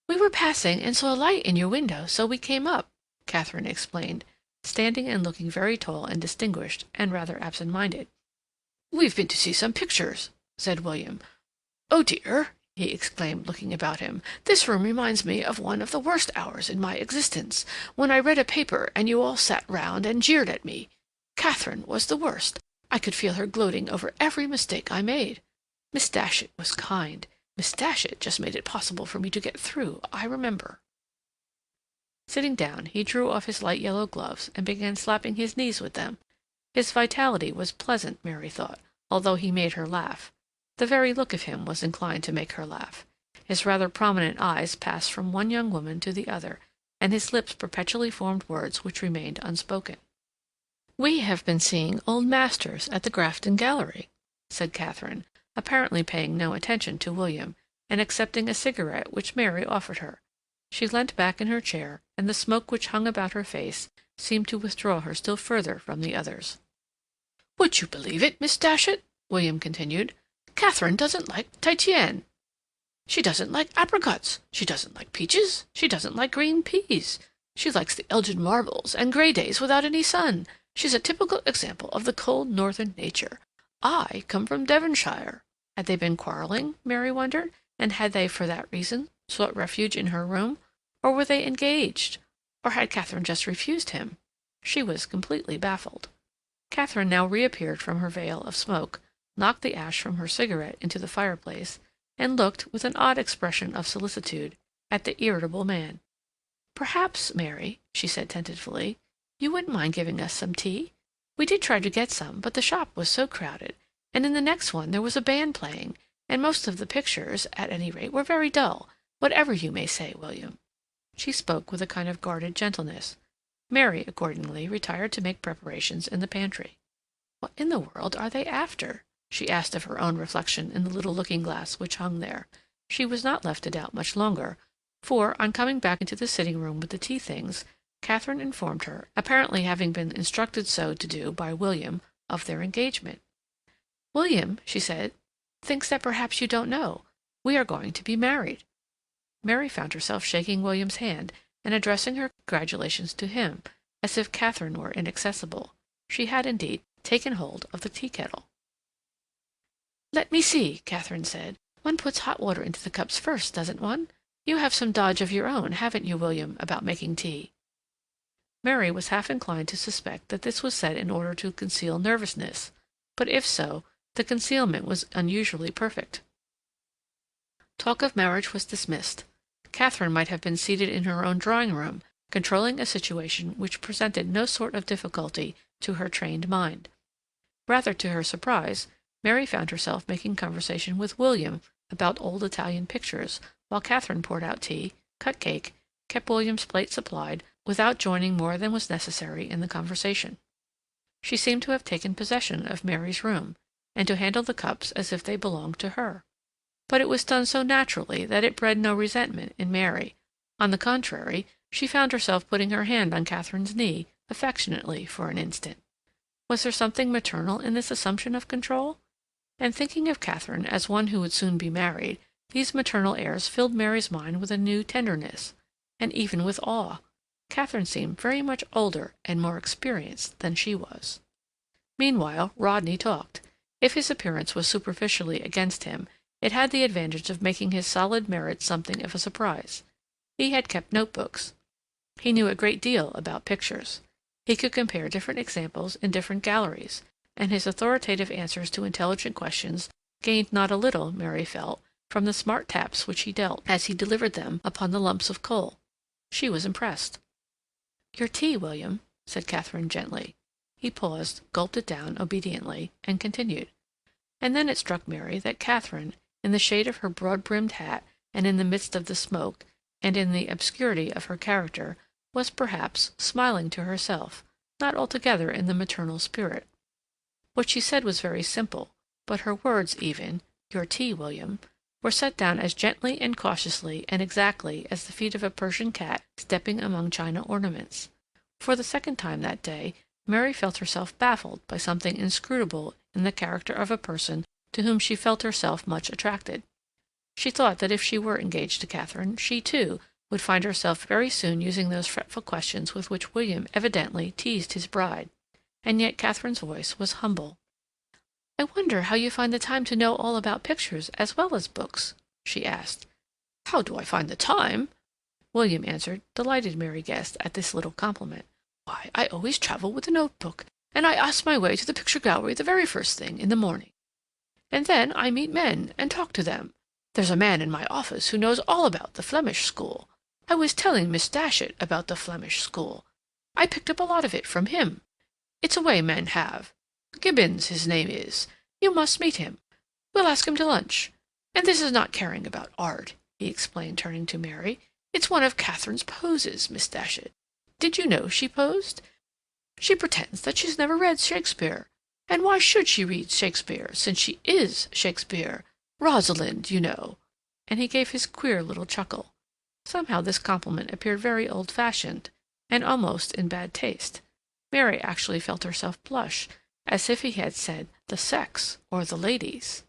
A: "We were passing and saw a light in your window, so we came up," Katharine explained, standing and looking very tall and distinguished, and rather absent-minded. "We've been to see some pictures," said William. "Oh dear," he exclaimed, looking about him, "this room reminds me of one of the worst hours in my existence, when I read a paper and you all sat round and jeered at me. Katharine was the worst. I could feel her gloating over every mistake I made. Miss Datchet was kind. Miss Datchet just made it possible for me to get through, I remember." Sitting down, he drew off his light yellow gloves and began slapping his knees with them. His vitality was pleasant, Mary thought, although he made her laugh. The very look of him was inclined to make her laugh. His rather prominent eyes passed from one young woman to the other, and his lips perpetually formed words which remained unspoken. "We have been seeing old masters at the Grafton Gallery," said Katharine, apparently paying no attention to William, and accepting a cigarette which Mary offered her. She leant back in her chair, and the smoke which hung about her face seemed to withdraw her still further from the others. "Would you believe it, Miss Datchet?" William continued. "Katharine doesn't like Titian. She doesn't like apricots. She doesn't like peaches. She doesn't like green peas. She likes the Elgin marbles and grey days without any sun. She's a typical example of the cold northern nature. I come from Devonshire." Had they been quarreling, Mary wondered, and had they, for that reason, sought refuge in her room? Or were they engaged? Or had Katharine just refused him? She was completely baffled. Katharine now reappeared from her veil of smoke, knocked the ash from her cigarette into the fireplace, and looked, with an odd expression of solicitude, at the irritable man. "Perhaps, Mary," she said tentatively, "you wouldn't mind giving us some tea? We did try to get some, but the shop was so crowded, and in the next one there was a band playing, and most of the pictures, at any rate, were very dull, whatever you may say, William." She spoke with a kind of guarded gentleness. Mary, accordingly, retired to make preparations in the pantry. "What in the world are they after?" she asked of her own reflection in the little looking-glass which hung there. She was not left to doubt much longer, for, on coming back into the sitting-room with the tea things, Katharine informed her, apparently having been instructed so to do by William, of their engagement. "William," she said, "thinks that perhaps you don't know. We are going to be married." Mary found herself shaking William's hand and addressing her congratulations to him, as if Katharine were inaccessible. She had, indeed, taken hold of the tea-kettle. "Let me see," Katharine said. "One puts hot water into the cups first, doesn't one? You have some dodge of your own, haven't you, William, about making tea?" Mary was half inclined to suspect that this was said in order to conceal nervousness, but if so, the concealment was unusually perfect. Talk of marriage was dismissed. Katharine might have been seated in her own drawing-room, controlling a situation which presented no sort of difficulty to her trained mind. Rather to her surprise, Mary found herself making conversation with William about old Italian pictures, while Katharine poured out tea, cut cake, kept William's plate supplied, without joining more than was necessary in the conversation. She seemed to have taken possession of Mary's room, and to handle the cups as if they belonged to her. But it was done so naturally that it bred no resentment in Mary. On the contrary, she found herself putting her hand on Katharine's knee affectionately for an instant. Was there something maternal in this assumption of control? And thinking of Katharine as one who would soon be married, these maternal airs filled Mary's mind with a new tenderness, and even with awe. Katharine seemed very much older and more experienced than she was. Meanwhile, Rodney talked. If his appearance was superficially against him, it had the advantage of making his solid merits something of a surprise. He had kept notebooks. He knew a great deal about pictures. He could compare different examples in different galleries, and his authoritative answers to intelligent questions gained not a little, Mary felt, from the smart taps which he dealt as he delivered them upon the lumps of coal. She was impressed. "Your tea, William," said Katharine gently. He paused, gulped it down obediently, and continued. And then it struck Mary that Katharine, in the shade of her broad-brimmed hat, and in the midst of the smoke, and in the obscurity of her character, was perhaps smiling to herself, not altogether in the maternal spirit. What she said was very simple, but her words even, "Your tea, William," were set down as gently and cautiously and exactly as the feet of a Persian cat stepping among china ornaments. For the second time that day, Mary felt herself baffled by something inscrutable in the character of a person to whom she felt herself much attracted. She thought that if she were engaged to Katharine, she, too, would find herself very soon using those fretful questions with which William evidently teased his bride, and yet Katharine's voice was humble. "I wonder how you find the time to know all about pictures as well as books?" she asked. "How do I find the time?" William answered, delighted, Mary guessed, at this little compliment. "Why, I always travel with a notebook, and I ask my way to the picture gallery the very first thing in the morning. And then I meet men and talk to them. There's a man in my office who knows all about the Flemish school. I was telling Miss Datchet about the Flemish school. I picked up a lot of it from him. It's a way men have. Gibbons, his name is. You must meet him. We'll ask him to lunch. And this is not caring about art," he explained, turning to Mary. "It's one of Katharine's poses, Miss Datchet. Did you know she posed? She pretends that she's never read Shakespeare. And why should she read Shakespeare, since she is Shakespeare? Rosalind, you know." And he gave his queer little chuckle. Somehow this compliment appeared very old-fashioned, and almost in bad taste. Mary actually felt herself blush, as if he had said the sex or the ladies.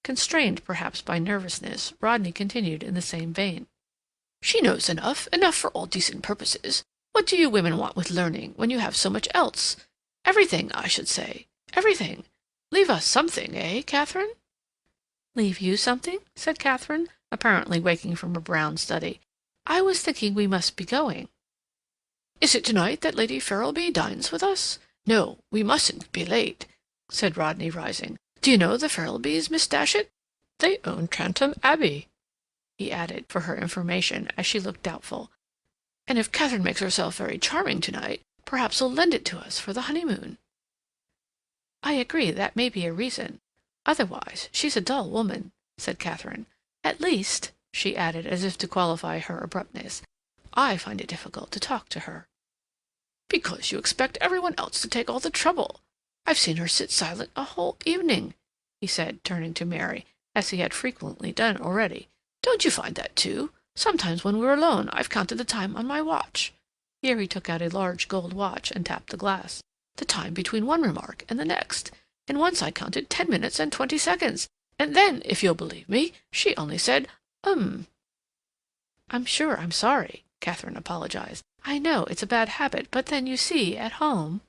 A: Constrained, perhaps, by nervousness, Rodney continued in the same vein. "She knows enough for all decent purposes. What do you women want with learning, when you have so much else? Everything, I should say. Everything. Leave us something, eh, Katharine?" "Leave you something?" said Katharine, apparently waking from a brown study. "I was thinking we must be going." "Is it to-night that Lady Ferrilby dines with us? No, we mustn't be late," said Rodney, rising. "Do you know the Ferrilbys, Miss Datchet? They own Trantham Abbey," he added, for her information, as she looked doubtful. "And if Katharine makes herself very charming to-night, perhaps he'll lend it to us for the honeymoon." "I agree that may be a reason. Otherwise, she's a dull woman," said Katharine. "At least," she added, as if to qualify her abruptness, "I find it difficult to talk to her." "Because you expect every one else to take all the trouble. I've seen her sit silent a whole evening," he said, turning to Mary, as he had frequently done already. "Don't you find that, too? Sometimes when we're alone I've counted the time on my watch." Here he took out a large gold watch and tapped the glass. "The time between one remark and the next. And once I counted 10 minutes and 20 seconds. And then, if you'll believe me, she only said, "I'm sure I'm sorry," Katharine apologized. "I know it's a bad habit, but then, you see, at home—"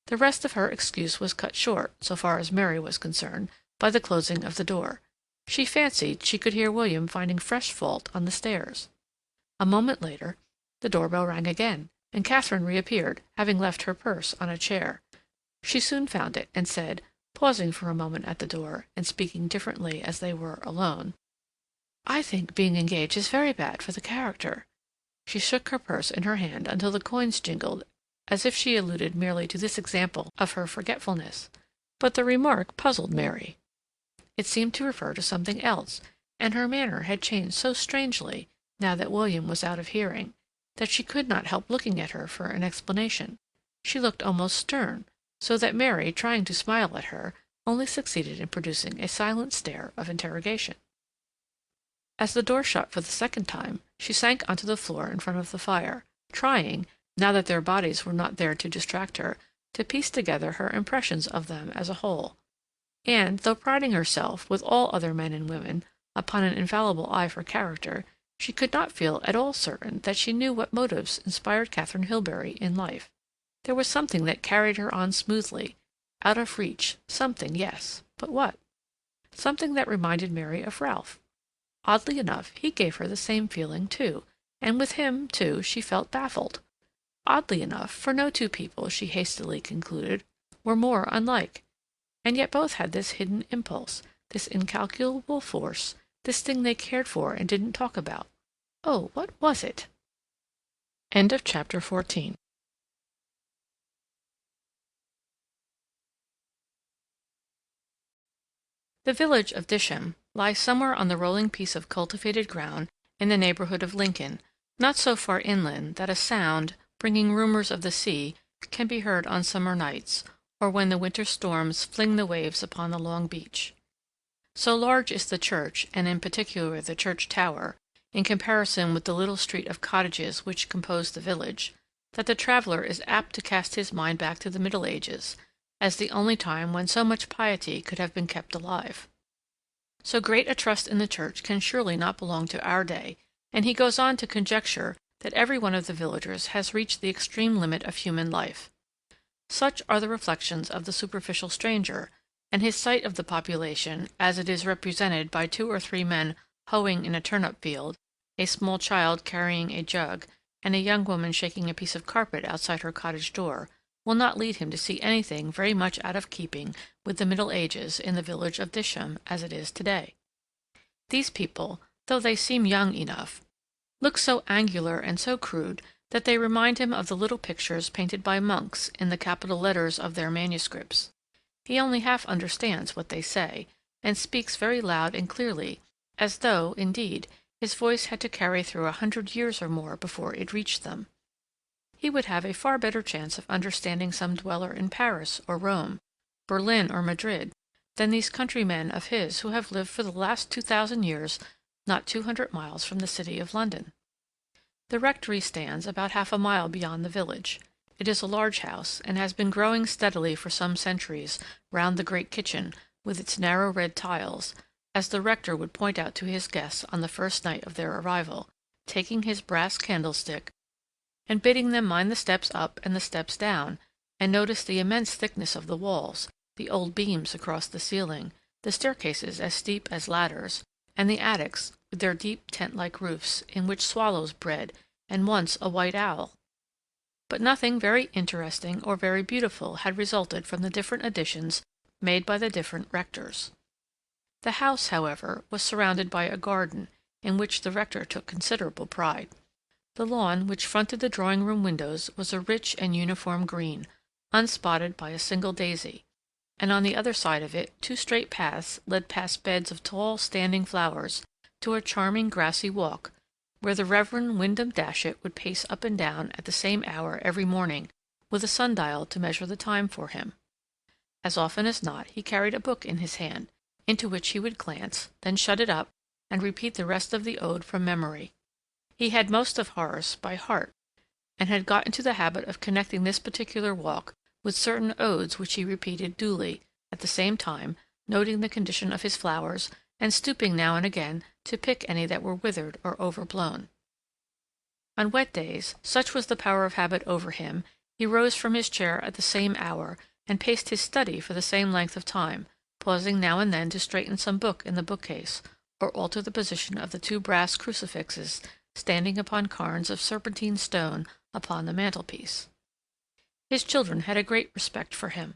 A: The rest of her excuse was cut short, so far as Mary was concerned, by the closing of the door. She fancied she could hear William finding fresh fault on the stairs. A moment later, the doorbell rang again, and Katharine reappeared, having left her purse on a chair. She soon found it, and said, pausing for a moment at the door, and speaking differently as they were alone, "I think being engaged is very bad for the character." She shook her purse in her hand until the coins jingled, as if she alluded merely to this example of her forgetfulness. But the remark puzzled Mary. It seemed to refer to something else, and her manner had changed so strangely, now that William was out of hearing, that she could not help looking at her for an explanation. She looked almost stern, so that Mary, trying to smile at her, only succeeded in producing a silent stare of interrogation. As the door shut for the second time, she sank onto the floor in front of the fire, trying, now that their bodies were not there to distract her, to piece together her impressions of them as a whole. And, though priding herself, with all other men and women, upon an infallible eye for character, she could not feel at all certain that she knew what motives inspired Katharine Hilbery in life. There was something that carried her on smoothly, out of reach, something, yes, but what? Something that reminded Mary of Ralph. Oddly enough, he gave her the same feeling, too, and with him, too, she felt baffled. Oddly enough, for no two people, she hastily concluded, were more unlike. And yet both had this hidden impulse, this incalculable force, this thing they cared for and didn't talk about. Oh, what was it? End of chapter 14. The village of Disham lies somewhere on the rolling piece of cultivated ground in the neighborhood of Lincoln, not so far inland that a sound, bringing rumors of the sea, can be heard on summer nights, or when the winter storms fling the waves upon the long beach. So large is the church, and in particular the church tower, in comparison with the little street of cottages which compose the village, that the traveler is apt to cast his mind back to the Middle Ages, as the only time when so much piety could have been kept alive. So great a trust in the church can surely not belong to our day, and he goes on to conjecture that every one of the villagers has reached the extreme limit of human life. Such are the reflections of the superficial stranger, and his sight of the population, as it is represented by 2 or 3 men hoeing in a turnip field, a small child carrying a jug, and a young woman shaking a piece of carpet outside her cottage door, will not lead him to see anything very much out of keeping with the Middle Ages in the village of Disham as it is today. These people, though they seem young enough, look so angular and so crude that they remind him of the little pictures painted by monks in the capital letters of their manuscripts. He only half understands what they say, and speaks very loud and clearly, as though, indeed, his voice had to carry through 100 years or more before it reached them. He would have a far better chance of understanding some dweller in Paris or Rome, Berlin or Madrid, than these countrymen of his who have lived for the last 2000 years not 200 miles from the city of London. The rectory stands about half a mile beyond the village. It is a large house, and has been growing steadily for some centuries round the great kitchen, with its narrow red tiles, as the rector would point out to his guests on the first night of their arrival, taking his brass candlestick, and bidding them mind the steps up and the steps down, and notice the immense thickness of the walls, the old beams across the ceiling, the staircases as steep as ladders, and the attics, with their deep tent-like roofs, in which swallows bred, and once a white owl. But nothing very interesting or very beautiful had resulted from the different additions made by the different rectors. The house, however, was surrounded by a garden, in which the rector took considerable pride. The lawn which fronted the drawing-room windows was a rich and uniform green, unspotted by a single daisy, and on the other side of it 2 straight paths led past beds of tall standing flowers to a charming grassy walk, where the Reverend Wyndham Datchet would pace up and down at the same hour every morning, with a sundial to measure the time for him. As often as not he carried a book in his hand, into which he would glance, then shut it up, and repeat the rest of the ode from memory. He had most of Horace by heart, and had got into the habit of connecting this particular walk with certain odes which he repeated duly, at the same time noting the condition of his flowers, and stooping now and again to pick any that were withered or overblown. On wet days, such was the power of habit over him, he rose from his chair at the same hour, and paced his study for the same length of time, pausing now and then to straighten some book in the bookcase, or alter the position of the 2 brass crucifixes standing upon cairns of serpentine stone upon the mantelpiece. His children had a great respect for him,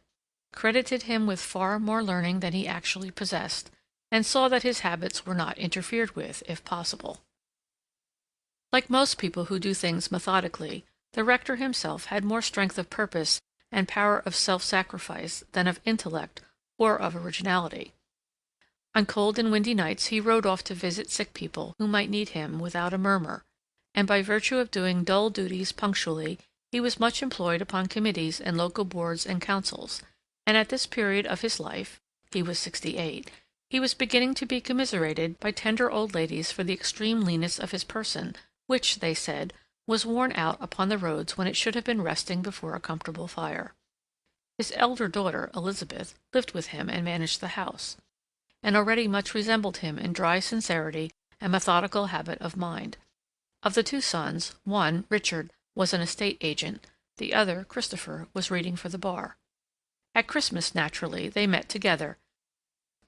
A: credited him with far more learning than he actually possessed, and saw that his habits were not interfered with, if possible. Like most people who do things methodically, the rector himself had more strength of purpose and power of self-sacrifice than of intellect or of originality. On cold and windy nights he rode off to visit sick people who might need him without a murmur, and by virtue of doing dull duties punctually, he was much employed upon committees and local boards and councils, and at this period of his life (he was 68) he was beginning to be commiserated by tender old ladies for the extreme leanness of his person, which, they said, was worn out upon the roads when it should have been resting before a comfortable fire. His elder daughter, Elizabeth, lived with him and managed the house, and already much resembled him in dry sincerity and methodical habit of mind. Of the two sons, one, Richard, was an estate agent, the other, Christopher, was reading for the bar. At Christmas, naturally, they met together,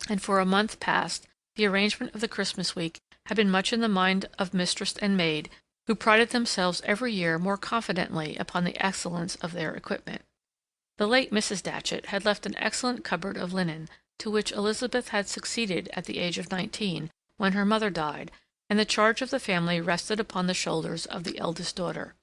A: and for a month past the arrangement of the Christmas week had been much in the mind of mistress and maid, who prided themselves every year more confidently upon the excellence of their equipment. The late Mrs. Datchet had left an excellent cupboard of linen, to which Elizabeth had succeeded at the age of 19, when her mother died, and the charge of the family rested upon the shoulders of the eldest daughter.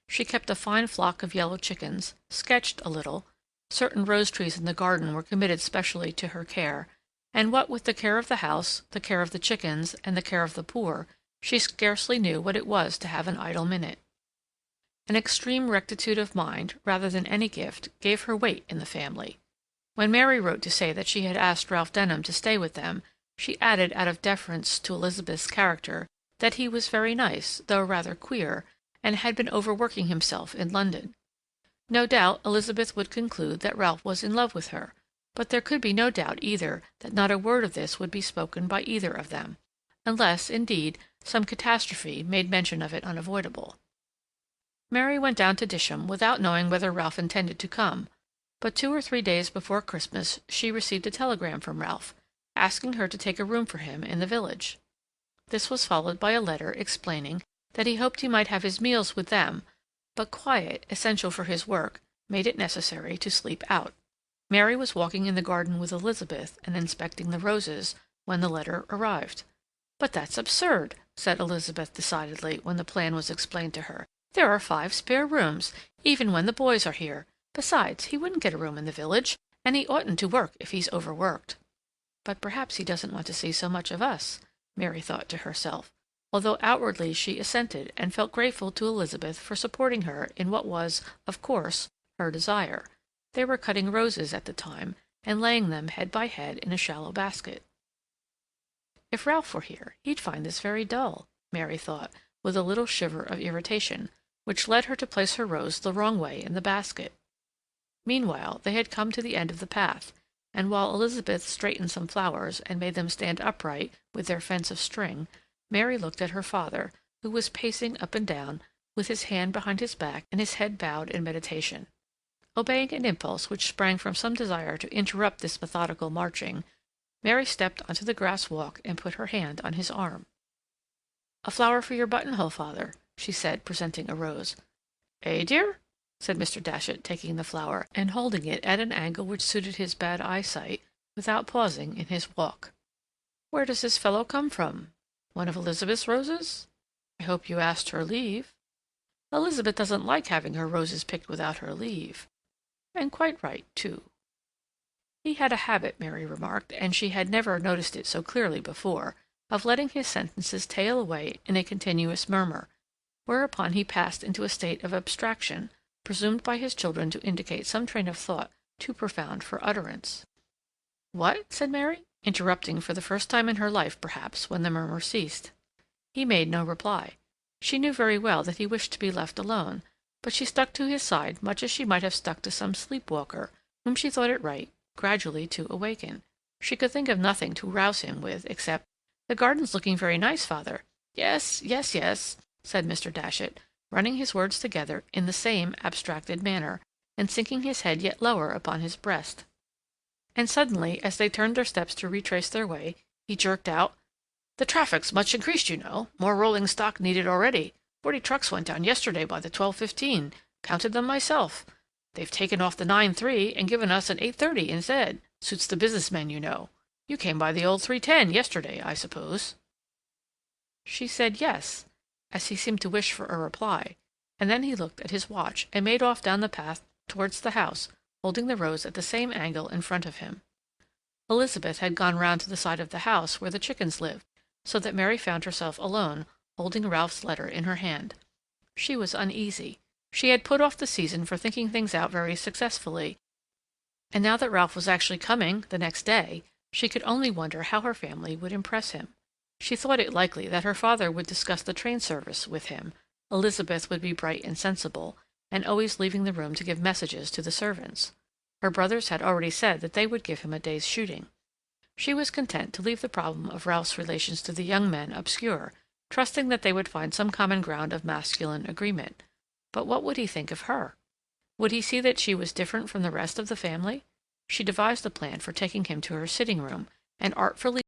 A: She kept a fine flock of yellow chickens, sketched a little, certain rose trees in the garden were committed specially to her care, and what with the care of the house, the care of the chickens, and the care of the poor, she scarcely knew what it was to have an idle minute. An extreme rectitude of mind, rather than any gift, gave her weight in the family. When Mary wrote to say that she had asked Ralph Denham to stay with them, she added, out of deference to Elizabeth's character, that he was very nice, though rather queer, and had been overworking himself in London. No doubt Elizabeth would conclude that Ralph was in love with her, but there could be no doubt either that not a word of this would be spoken by either of them, unless, indeed, some catastrophe made mention of it unavoidable. Mary went down to Disham without knowing whether Ralph intended to come, but 2 or 3 days before Christmas she received a telegram from Ralph, asking her to take a room for him in the village. This was followed by a letter explaining that he hoped he might have his meals with them, but quiet, essential for his work, made it necessary to sleep out. Mary was walking in the garden with Elizabeth and inspecting the roses when the letter arrived. "But that's absurd," said Elizabeth decidedly when the plan was explained to her. "There are 5 spare rooms, even when the boys are here. Besides, he wouldn't get a room in the village, and he oughtn't to work if he's overworked." But perhaps he doesn't want to see so much of us, Mary thought to herself, although outwardly she assented and felt grateful to Elizabeth for supporting her in what was, of course, her desire. They were cutting roses at the time, and laying them head by head in a shallow basket. If Ralph were here, he'd find this very dull, Mary thought, with a little shiver of irritation, which led her to place her rose the wrong way in the basket. Meanwhile, they had come to the end of the path, and while Elizabeth straightened some flowers and made them stand upright with their fence of string, Mary looked at her father, who was pacing up and down, with his hand behind his back and his head bowed in meditation. Obeying an impulse which sprang from some desire to interrupt this methodical marching, Mary stepped onto the grass walk and put her hand on his arm. "A flower for your buttonhole, father," she said, presenting a rose. "Eh, dear?" said Mr. Datchet, taking the flower and holding it at an angle which suited his bad eyesight, without pausing in his walk. "Where does this fellow come from? One of Elizabeth's roses? I hope you asked her leave." "Elizabeth doesn't like having her roses picked without her leave. And quite right, too." He had a habit, Mary remarked, and she had never noticed it so clearly before, of letting his sentences tail away in a continuous murmur, whereupon he passed into a state of abstraction, presumed by his children to indicate some train of thought too profound for utterance. "What?" said Mary, interrupting for the first time in her life, perhaps, when the murmur ceased. He made no reply. She knew very well that he wished to be left alone, but she stuck to his side much as she might have stuck to some sleep-walker, whom she thought it right gradually to awaken. She could think of nothing to rouse him with except, "The garden's looking very nice, father." "Yes, yes, yes," said Mr. Datchet, running his words together in the same abstracted manner, and sinking his head yet lower upon his breast. And suddenly, as they turned their steps to retrace their way, he jerked out, "The traffic's much increased, you know. More rolling stock needed already. 40 trucks went down yesterday by the 12:15. Counted them myself. They've taken off the 9:3 and given us an 8:30 instead. Suits the business men, you know. You came by the old 3:10 yesterday, I suppose." She said yes, as he seemed to wish for a reply, and then he looked at his watch and made off down the path towards the house, holding the rose at the same angle in front of him. Elizabeth had gone round to the side of the house where the chickens lived, so that Mary found herself alone, holding Ralph's letter in her hand. She was uneasy. She had put off the season for thinking things out very successfully, and now that Ralph was actually coming the next day, she could only wonder how her family would impress him. She thought it likely that her father would discuss the train service with him, Elizabeth would be bright and sensible, and always leaving the room to give messages to the servants. Her brothers had already said that they would give him a day's shooting. She was content to leave the problem of Ralph's relations to the young men obscure, trusting that they would find some common ground of masculine agreement. But what would he think of her? Would he see that she was different from the rest of the family? She devised a plan for taking him to her sitting room, and artfully